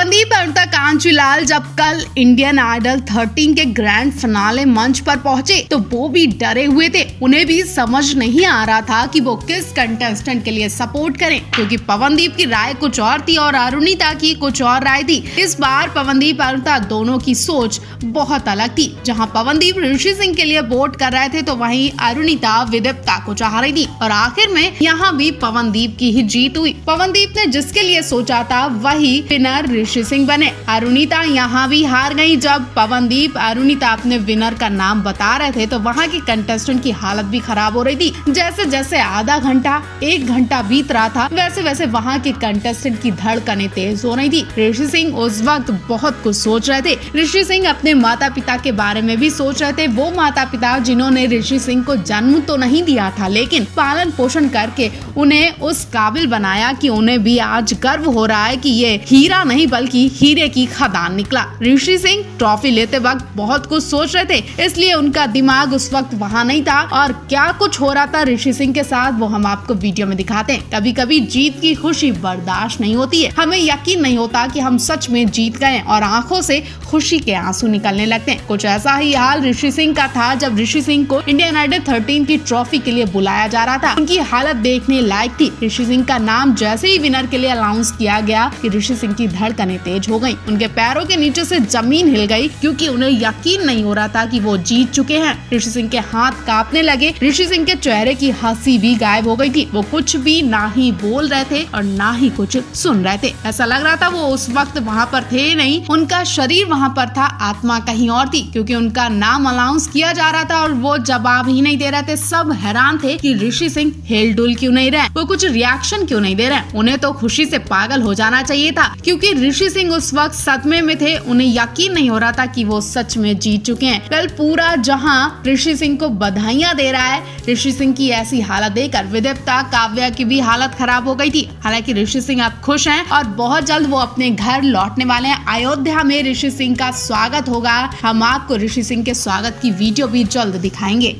पवनदीप और अरुणिता कांचीलाल जब कल इंडियन आइडल 13 के ग्रैंड फिनाले मंच पर पहुंचे तो वो भी डरे हुए थे। उन्हें भी समझ नहीं आ रहा था कि वो किस कंटेस्टेंट के लिए सपोर्ट करें, क्योंकि पवनदीप की राय कुछ और थी और अरुणिता की कुछ और राय थी। इस बार पवनदीप और अरुणिता दोनों की सोच बहुत अलग थी। जहां पवनदीप ऋषि सिंह के लिए वोट कर रहे थे तो वहीं अरुणिता विदिप्ता को चाह रही थी और आखिर में यहाँ भी पवनदीप की ही जीत हुई। पवनदीप ने जिसके लिए सोचा था वही विनर ऋषि सिंह बने। अरुणिता यहाँ भी हार गई। जब पवनदीप अरुणिता अपने विनर का नाम बता रहे थे तो वहाँ की कंटेस्टेंट की हालत भी खराब हो रही थी। जैसे जैसे आधा घंटा 1 घंटा बीत रहा था वैसे वैसे वहाँ के कंटेस्टेंट की धड़कनें तेज हो रही थी। ऋषि सिंह उस वक्त बहुत कुछ सोच रहे थे। ऋषि सिंह अपने माता पिता के बारे में भी सोच रहे थे। वो माता पिता जिन्होंने ऋषि सिंह को जन्म तो नहीं दिया था लेकिन पालन पोषण करके उन्हें उस काबिल बनाया कि उन्हें भी आज गर्व हो रहा है कि ये हीरा नहीं बल्कि हीरे की खदान निकला। ऋषि सिंह ट्रॉफी लेते वक्त बहुत कुछ सोच रहे थे, इसलिए उनका दिमाग उस वक्त वहाँ नहीं था। और क्या कुछ हो रहा था ऋषि सिंह के साथ वो हम आपको वीडियो में दिखाते हैं। कभी कभी जीत की खुशी बर्दाश्त नहीं होती है। हमें यकीन नहीं होता कि हम सच में जीत गए और आंखों से खुशी के आंसू निकलने लगते हैं। कुछ ऐसा ही हाल ऋषि सिंह का था जब ऋषि सिंह को इंडियन आइडल 13 की ट्रॉफी के लिए बुलाया जा रहा था। उनकी हालत देखने लायक थी। ऋषि सिंह का नाम जैसे ही विनर के लिए अनाउंस किया गया कि ऋषि सिंह की धड़कनें तेज हो गयी। उनके पैरों के नीचे से जमीन हिल गई क्योंकि उन्हें यकीन नहीं हो रहा था कि वो जीत चुके हैं। ऋषि सिंह के हाथ कांपने लगे। ऋषि सिंह के चेहरे की हंसी भी गायब हो गई थी। वो कुछ भी ना ही बोल रहे थे और ना ही कुछ सुन रहे थे। ऐसा लग रहा था वो उस वक्त वहाँ पर थे नहीं, उनका शरीर वहाँ पर था, आत्मा कहीं और थी, क्योंकि उनका नाम अनाउंस किया जा रहा था और वो जवाब ही नहीं दे रहे थे। सब हैरान थे कि ऋषि सिंह हिल डुल क्यों नहीं रहे, वो कुछ रिएक्शन क्यों नहीं दे रहे। उन्हें तो खुशी से पागल हो जाना चाहिए था क्योंकि ऋषि सिंह उस वक्त सदमे में थे। उन्हें यकीन नहीं हो रहा था कि वो सच में जीत चुके हैं। कल पूरा जहां ऋषि सिंह को बधाइयां दे रहा है। ऋषि सिंह की ऐसी हालत देखकर विदिप्ता काव्या की भी हालत खराब हो गई थी। हालांकि ऋषि सिंह अब खुश हैं और बहुत जल्द वो अपने घर लौटने वाले हैं। अयोध्या में ऋषि सिंह का स्वागत होगा। हम आपको ऋषि सिंह के स्वागत की वीडियो भी जल्द दिखाएंगे।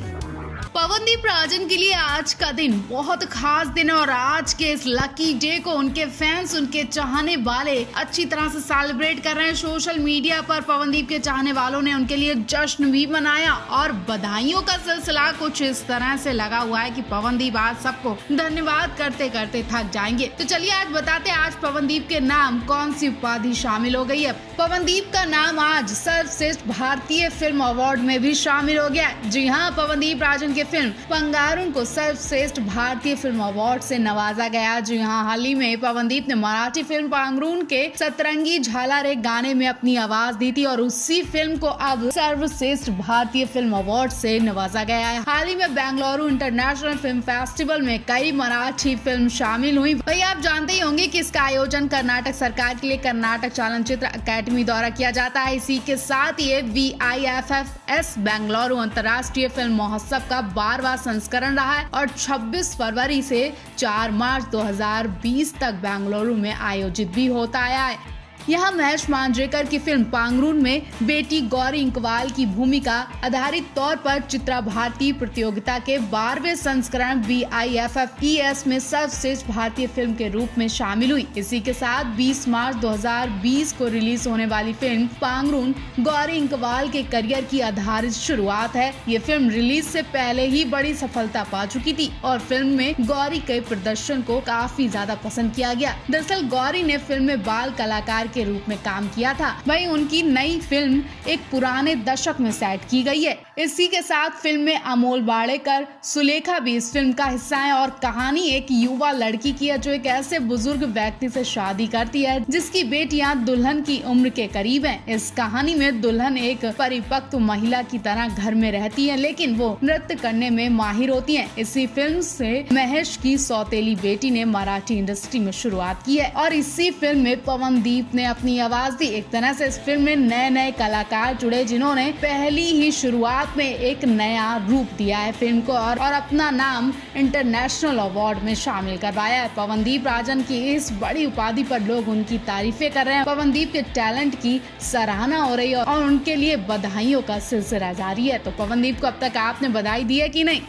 पवनदीप राजन के लिए आज का दिन बहुत खास दिन है और आज के इस लकी डे को उनके फैंस, उनके चाहने वाले अच्छी तरह से सेलिब्रेट कर रहे हैं। सोशल मीडिया पर पवनदीप के चाहने वालों ने उनके लिए जश्न भी मनाया और बधाइयों का सिलसिला कुछ इस तरह से लगा हुआ है कि पवनदीप आज सबको धन्यवाद करते करते थक जाएंगे। तो चलिए आज बताते हैं आज पवनदीप के नाम कौन सी उपाधि शामिल हो गई है। पवनदीप का नाम आज सर्वश्रेष्ठ भारतीय फिल्म अवार्ड में भी शामिल हो गया। जी हाँ, पवनदीप राजन के फिल्म पंगारुन को सर्वश्रेष्ठ भारतीय फिल्म अवार्ड से नवाजा गया। जी हाँ, हाल ही में पवनदीप ने मराठी फिल्म पंगारुन के सतरंगी झालारे गाने में अपनी आवाज दी थी और उसी फिल्म को अब सर्वश्रेष्ठ भारतीय फिल्म अवार्ड से नवाजा गया है। हाल ही में बेंगलुरु इंटरनेशनल फिल्म फेस्टिवल में कई मराठी फिल्म शामिल हुई। वही आप जानते ही होंगे कि इसका आयोजन कर्नाटक सरकार के लिए कर्नाटक चलचित्र अकादमी द्वारा किया जाता है। इसी के साथ ये VIFFS बेंगलुरु अंतर्राष्ट्रीय फिल्म महोत्सव का 12वां संस्करण रहा है और 26 फरवरी से 4 मार्च 2020 तक बेंगलुरु में आयोजित भी होता आया है। यहाँ महेश मांजरेकर की फिल्म पांगरून में बेटी गौरी इंकवाल की भूमिका आधारित तौर पर चित्रा भारती प्रतियोगिता के 12वें संस्करण VIFFES में सर्वश्रेष्ठ भारतीय फिल्म के रूप में शामिल हुई। इसी के साथ 20 मार्च 2020 को रिलीज होने वाली फिल्म पांगरून गौरी इंकवाल के करियर की आधारित शुरुआत है। ये फिल्म रिलीज से पहले ही बड़ी सफलता पा चुकी थी और फिल्म में गौरी के प्रदर्शन को काफी ज्यादा पसंद किया गया। दरअसल गौरी ने फिल्म में बाल कलाकार के रूप में काम किया था। वहीं उनकी नई फिल्म एक पुराने दशक में सेट की गई है। इसी के साथ फिल्म में अमोल बाड़ेकर, सुलेखा भी इस फिल्म का हिस्सा है और कहानी एक युवा लड़की की है जो एक ऐसे बुजुर्ग व्यक्ति से शादी करती है जिसकी बेटियां दुल्हन की उम्र के करीब हैं। इस कहानी में दुल्हन एक परिपक्व महिला की तरह घर में रहती है लेकिन वो नृत्य करने में माहिर होती है। इसी फिल्म से महेश की सौतेली बेटी ने मराठी इंडस्ट्री में शुरुआत की है और इसी फिल्म में पवनदीप ने अपनी आवाज दी। एक तरह से इस फिल्म में नए नए कलाकार जुड़े जिन्होंने पहली ही शुरुआत में एक नया रूप दिया है फिल्म को और अपना नाम इंटरनेशनल अवार्ड में शामिल करवाया है। पवनदीप राजन की इस बड़ी उपाधि पर लोग उनकी तारीफें कर रहे हैं। पवनदीप के टैलेंट की सराहना हो रही है और उनके लिए बधाइयों का सिलसिला जारी है। तो पवनदीप को अब तक आपने बधाई दी है कि नहीं?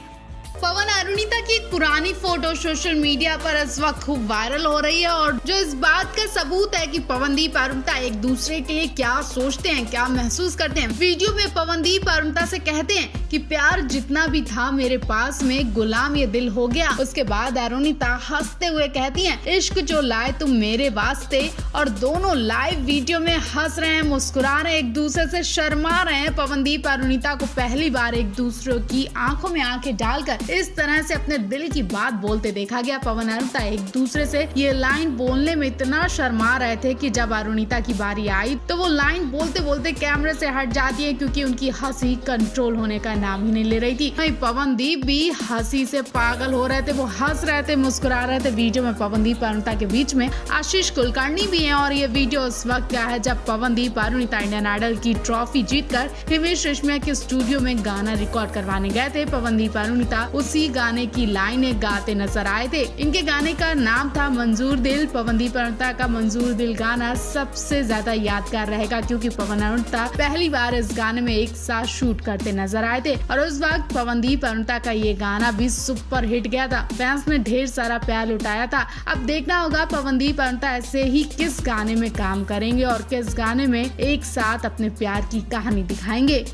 पवन अरुणिता की एक पुरानी फोटो सोशल मीडिया पर इस वक्त खूब वायरल हो रही है और जो इस बात का सबूत है कि पवनदीप अरुणिता एक दूसरे के लिए क्या सोचते हैं, क्या महसूस करते हैं। वीडियो में पवनदीप अरुणिता से कहते हैं कि प्यार जितना भी था मेरे पास में गुलाम ये दिल हो गया। उसके बाद अरुणिता हंसते हुए कहती हैं, इश्क जो लाए तुम मेरे वास्ते। और दोनों लाइव वीडियो में हंस रहे हैं, मुस्कुरा रहे हैं, एक दूसरे से शर्मा रहे हैं। पवनदीप अरुणिता को पहली बार एक दूसरे की आंखों में आंखें डालकर इस तरह से अपने दिल की बात बोलते देखा गया। पवन अरुणिता एक दूसरे से ये लाइन बोलने में इतना शर्मा रहे थे कि जब अरुणिता की बारी आई तो वो लाइन बोलते बोलते कैमरे से हट जाती है क्योंकि उनकी हंसी कंट्रोल होने का नाम ही नहीं ले रही थी। वहीं पवनदीप भी हंसी से पागल हो रहे थे, वो हंस रहे थे, मुस्कुरा रहे थे। वीडियो में पवनदीप अरुणिता के बीच में आशीष कुलकर्णी भी है और ये वीडियो उस वक्त का है जब पवनदीप अरुणिता इंडियन आइडल की ट्रॉफी जीतकर हिमेश रेशमिया के स्टूडियो में गाना रिकॉर्ड करवाने गए थे। पवनदीप अरुणिता उसी गाने की लाइनें गाते नजर आए थे। इनके गाने का नाम था मंजूर दिल। पवनदीप अरुणिता का मंजूर दिल गाना सबसे ज्यादा यादगार रहेगा क्योंकि पवन अरुणिता पहली बार इस गाने में एक साथ शूट करते नजर आए थे और उस वक्त पवनदीप अरुणिता का ये गाना भी सुपर हिट गया था। फैंस ने ढेर सारा प्यार लुटाया था। अब देखना होगा पवनदीप अरुणिता ऐसे ही किस गाने में काम करेंगे और किस गाने में एक साथ अपने प्यार की कहानी दिखाएंगे।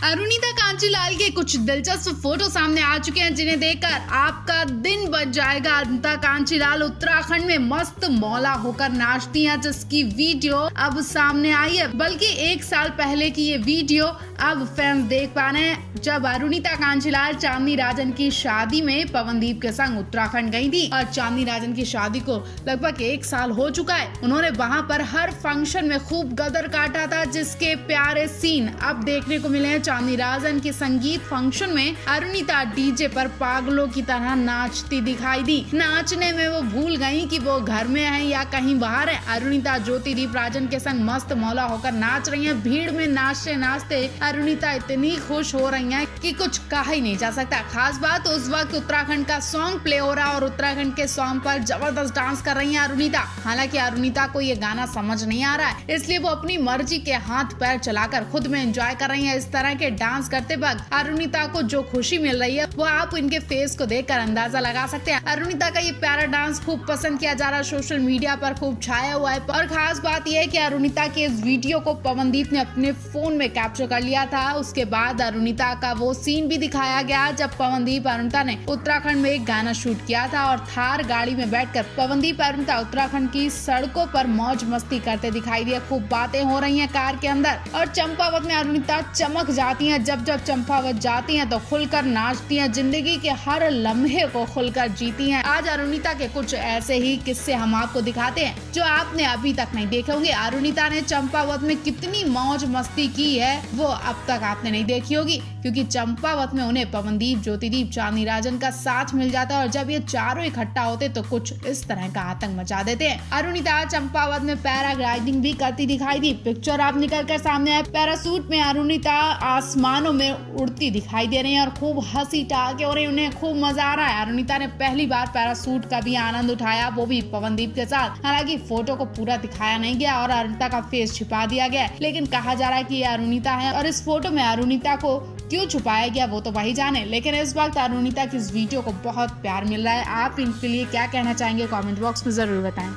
अरुणिता कांचीलाल के कुछ दिलचस्प फोटो सामने आ चुके हैं जिन्हें देखकर आपका दिन बच जाएगा। अरुणिता कांचीलाल उत्तराखंड में मस्त मौला होकर नाचती हैं जिसकी वीडियो अब सामने आई है। बल्कि एक साल पहले की ये वीडियो अब फैंस देख पा रहे हैं जब अरुणिता कांचीलाल चांदनी राजन की शादी में पवनदीप के संग उत्तराखंड गई थी और चांदनी राजन की शादी को लगभग 1 साल हो चुका है। उन्होंने वहां पर हर फंक्शन में खूब गदर काटा था जिसके प्यारे सीन अब देखने को मिले हैं। चांदनी राजन के संगीत फंक्शन में अरुणिता डीजे पर पागलों की तरह नाचती दिखाई दी। नाचने में वो भूल गई कि वो घर में है या कहीं बाहर है। अरुणिता ज्योतिदीप राजन के संग मस्त मौला होकर नाच रही हैं। भीड़ में नाचते नाचते अरुणिता इतनी खुश हो रही हैं कि कुछ कहा ही नहीं जा सकता। खास बात उस वक्त उत्तराखंड का सॉन्ग प्ले हो रहा और उत्तराखंड के सॉन्ग पर जबरदस्त डांस कर रही हैं अरुणिता। हालांकि अरुणिता को ये गाना समझ नहीं आ रहा है इसलिए वो अपनी मर्जी के हाथ पैर चलाकर खुद में एंजॉय कर रही हैं। इस तरह के डांस करते वक्त अरुणिता को जो खुशी मिल रही है वो आप इनके फेस को देखकर अंदाजा लगा सकते हैं। अरुणिता का ये प्यारा डांस खूब पसंद किया जा रहा है, सोशल मीडिया पर खूब छाया हुआ है। और खास बात यह है कि अरुणिता के इस वीडियो को पवनदीप ने अपने फोन में कैप्चर कर लिया था। उसके बाद अरुणिता का वो सीन भी दिखाया गया जब पवनदीप अरुणिता ने उत्तराखंड में एक गाना शूट किया था और थार गाड़ी में बैठकर पवनदीप अरुणिता उत्तराखंड की सड़कों पर मौज मस्ती करते दिखाई दिए। खूब बातें हो रही हैं कार के अंदर और चंपावत में अरुणिता चमक जाती हैं। जब चंपावत जाती हैं तो खुलकर नाचती हैं, जिंदगी के हर लम्हे को खुलकर जीती हैं। आज अरुणिता के कुछ ऐसे ही किस्से हम आपको दिखाते हैं जो आपने अभी तक नहीं देखे होंगे। अरुणिता ने चंपावत में कितनी मौज मस्ती की है वो अब तक आपने नहीं देखी होगी क्योंकि चंपावत में उन्हें पवनदीप, ज्योतिदीप, चांदनी राजन का साथ मिल जाता है और जब ये चारों इकट्ठा होते तो कुछ इस तरह का आतंक मचा देते हैं। अरुणिता चंपावत में पैराग्लाइडिंग भी करती दिखाई दी। पिक्चर आप निकल कर सामने आए। पैरासूट में अरुणिता आसमानों में उड़ती दिखाई दे रही है और खूब हंसी टाके हो रही है, उन्हें खूब मजा आ रहा है। अरुणिता ने पहली बार पैरासूट का भी आनंद उठाया, वो भी पवनदीप के साथ। हालांकि फोटो को पूरा दिखाया नहीं गया और अरुणिता का फेस छिपा दिया गया, लेकिन कहा जा रहा है कि ये अरुणिता है और इस फोटो में अरुणिता को क्यों छुपाया गया वो तो वही जाने। लेकिन इस वक्त अरुणिता की इस वीडियो को बहुत प्यार मिल रहा है। आप इनके लिए क्या कहना चाहेंगे कमेंट बॉक्स में जरूर बताएं।